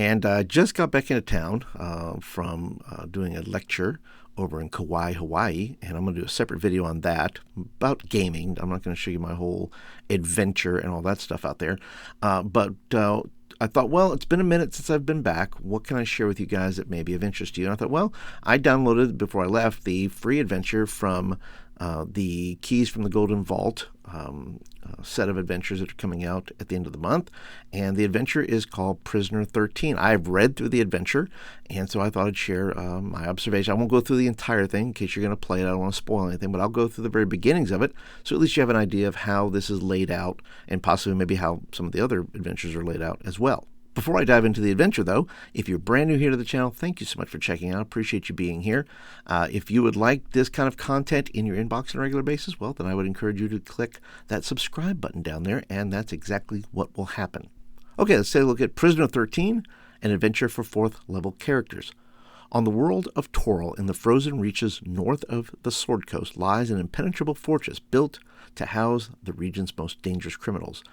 And I just got back into town from doing a lecture over in Kauai, Hawaii, and I'm going to do a separate video on that about gaming. I'm not going to show you my whole adventure and all that stuff out there. But I thought, well, it's been a minute since I've been back. What can I share with you guys that may be of interest to you? And I thought, well, I downloaded, before I left, the free adventure from the Keys from the Golden Vault set of adventures that are coming out at the end of the month. And the adventure is called Prisoner 13. I've read through the adventure, and so I thought I'd share my observation. I won't go through the entire thing in case you're going to play it. I don't want to spoil anything, but I'll go through the very beginnings of it, so at least you have an idea of how this is laid out, and possibly maybe how some of the other adventures are laid out as well. Before I dive into the adventure, though, if you're brand new here to the channel, thank you so much for checking out. Appreciate you being here. If you would like this kind of content in your inbox on a regular basis, well, then I would encourage you to click that subscribe button down there, and that's exactly what will happen. Okay, let's take a look at Prisoner 13, an adventure for 4th level characters. On the world of Toril, in the frozen reaches north of the Sword Coast, lies an impenetrable fortress built to house the region's most dangerous criminals.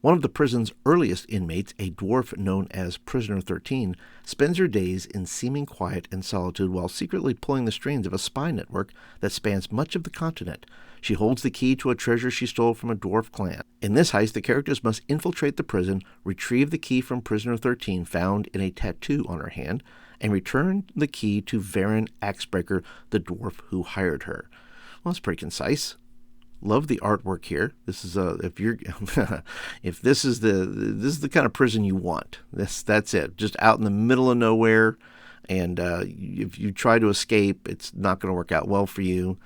One of the prison's earliest inmates, a dwarf known as Prisoner 13, spends her days in seeming quiet and solitude while secretly pulling the strings of a spy network that spans much of the continent. She holds the key to a treasure she stole from a dwarf clan. In this heist, the characters must infiltrate the prison, retrieve the key from Prisoner 13 found in a tattoo on her hand, and return the key to Varen Axebreaker, the dwarf who hired her. Well, that's pretty concise. Love the artwork here. This is if this is the kind of prison you want. That's it. Just out in the middle of nowhere, and if you try to escape, it's not going to work out well for you.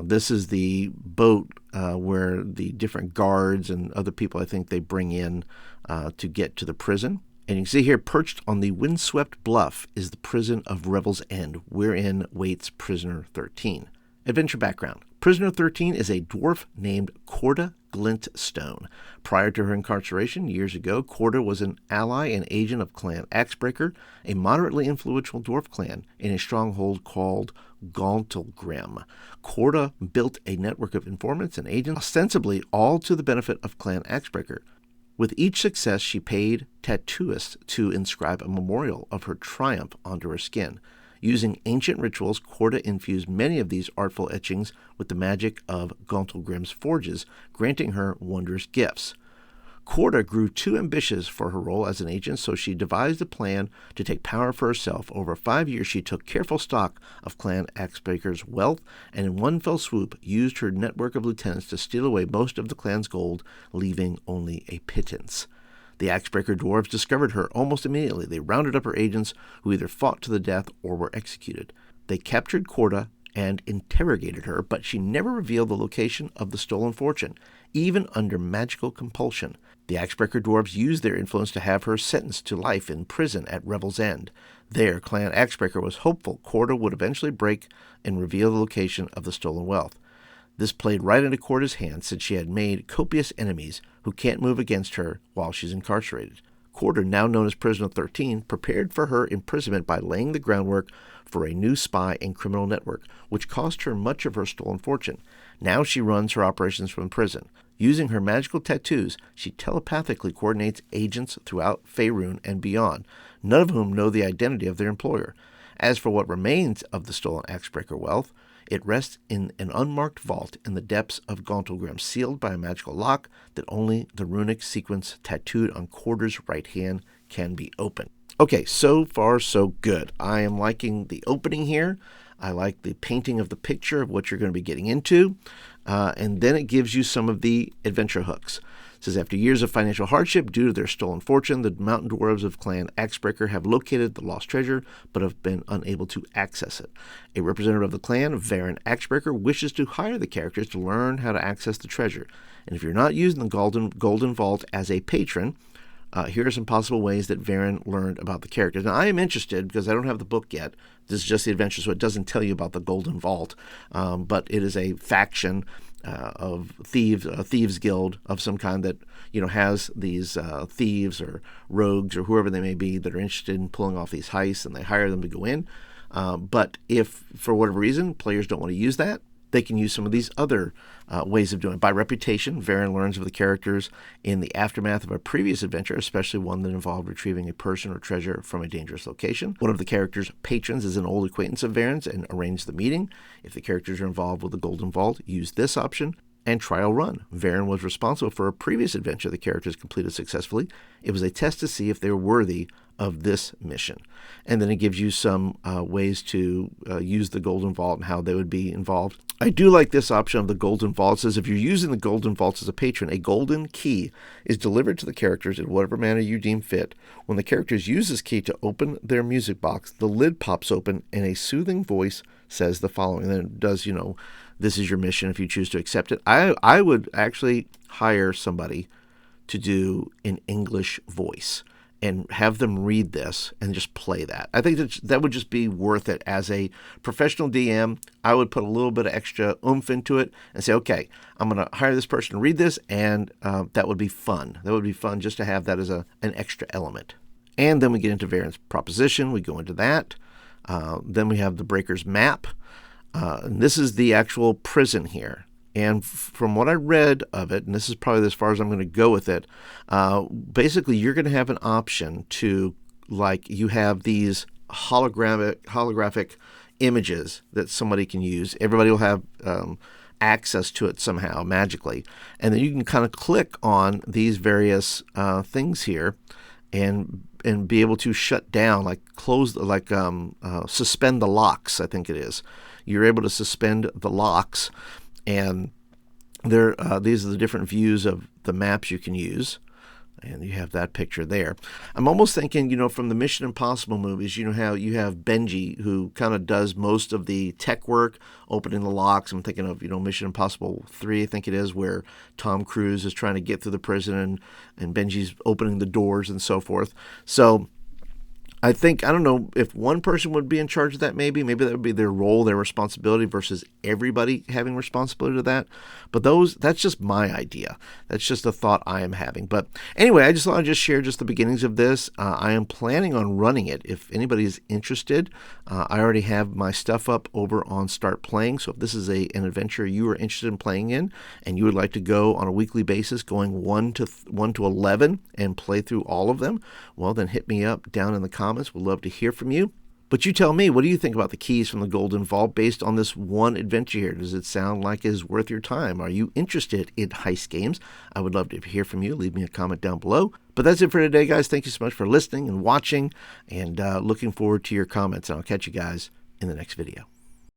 This is the boat where the different guards and other people, I think, they bring in to get to the prison. And you can see here, perched on the windswept bluff, is the prison of Revel's End, wherein waits Prisoner 13. Adventure background. Prisoner 13 is a dwarf named Corda Glintstone. Prior to her incarceration years ago, Corda was an ally and agent of Clan Axebreaker, a moderately influential dwarf clan in a stronghold called Gauntlgrim. Corda built a network of informants and agents, ostensibly all to the benefit of Clan Axebreaker. With each success, she paid tattooists to inscribe a memorial of her triumph onto her skin. Using ancient rituals, Corda infused many of these artful etchings with the magic of Gauntlgrim's forges, granting her wondrous gifts. Corda grew too ambitious for her role as an agent, so she devised a plan to take power for herself. Over 5 years, she took careful stock of Clan Axebreaker's wealth, and in one fell swoop used her network of lieutenants to steal away most of the clan's gold, leaving only a pittance. The Axebreaker dwarves discovered her almost immediately. They rounded up her agents, who either fought to the death or were executed. They captured Corda and interrogated her, but she never revealed the location of the stolen fortune, even under magical compulsion. The Axebreaker dwarves used their influence to have her sentenced to life in prison at Revel's End. There, Clan Axebreaker was hopeful Corda would eventually break and reveal the location of the stolen wealth. This played right into Corda's hands, since she had made copious enemies who can't move against her while she's incarcerated. Corda, now known as Prisoner 13, prepared for her imprisonment by laying the groundwork for a new spy and criminal network, which cost her much of her stolen fortune. Now she runs her operations from prison. Using her magical tattoos, she telepathically coordinates agents throughout Faerun and beyond, none of whom know the identity of their employer. As for what remains of the stolen Axebreaker wealth, it rests in an unmarked vault in the depths of Gauntlgrim, sealed by a magical lock that only the runic sequence tattooed on Corda's right hand can be opened. Okay, so far so good. I am liking the opening here. I like the painting of the picture of what you're going to be getting into. And then it gives you some of the adventure hooks. It says, after years of financial hardship due to their stolen fortune, the mountain dwarves of Clan Axebreaker have located the lost treasure, but have been unable to access it. A representative of the clan, Varen Axebreaker, wishes to hire the characters to learn how to access the treasure. And if you're not using the Golden Vault as a patron, here are some possible ways that Varen learned about the characters. Now, I am interested because I don't have the book yet. This is just the adventure, so it doesn't tell you about the Golden Vault. But it is a faction of thieves, a thieves guild of some kind that has these thieves or rogues or whoever they may be that are interested in pulling off these heists, and they hire them to go in. But if for whatever reason players don't want to use that, they can use some of these other ways of doing it. By reputation, Varen learns of the characters in the aftermath of a previous adventure, especially one that involved retrieving a person or treasure from a dangerous location. One of the characters' patrons is an old acquaintance of Varen's and arrange the meeting. If the characters are involved with the Golden Vault, use this option. And trial run. Varen was responsible for a previous adventure the characters completed successfully. It was a test to see if they were worthy of this mission. And then it gives you some ways to use the Golden Vault and how they would be involved. I do like this option of the Golden Vault. It says if you're using the Golden Vault as a patron, a golden key is delivered to the characters in whatever manner you deem fit. When the characters use this key to open their music box, the lid pops open and a soothing voice says the following. And then it does, this is your mission if you choose to accept it. I would actually hire somebody to do an English voice and have them read this and just play that. I think that would just be worth it. As a professional DM, I would put a little bit of extra oomph into it and say, okay, I'm going to hire this person to read this, and that would be fun. That would be fun just to have that as an extra element. And then we get into Varen's proposition. We go into that. Then we have the Breaker's map. And this is the actual prison here. And from what I read of it, and this is probably as far as I'm going to go with it, basically you're going to have an option to, you have these holographic images that somebody can use. Everybody will have access to it somehow, magically. And then you can kind of click on these various things here and be able to shut down, suspend the locks, I think it is. You're able to suspend the locks, and these are the different views of the maps you can use, and you have that picture there. I'm almost thinking, from the Mission Impossible movies, how you have Benji, who kind of does most of the tech work, opening the locks. I'm thinking of, Mission Impossible 3, I think it is, where Tom Cruise is trying to get through the prison and Benji's opening the doors and so forth. So I don't know if one person would be in charge of that, maybe that would be their role, their responsibility, versus everybody having responsibility to that. But that's just my idea. That's just a thought I am having. But anyway, I just thought I'd just share just the beginnings of this. I am planning on running it. If anybody is interested, I already have my stuff up over on Start Playing. So if this is an adventure you are interested in playing in, and you would like to go on a weekly basis, going 1 to 11 and play through all of them, well, then hit me up down in the comments. We'd love to hear from you. But you tell me, what do you think about the keys from the Golden Vault based on this one adventure here? Does it sound like it is worth your time? Are you interested in heist games? I would love to hear from you. Leave me a comment down below. But that's it for today, guys. Thank you so much for listening and watching, and looking forward to your comments. And I'll catch you guys in the next video.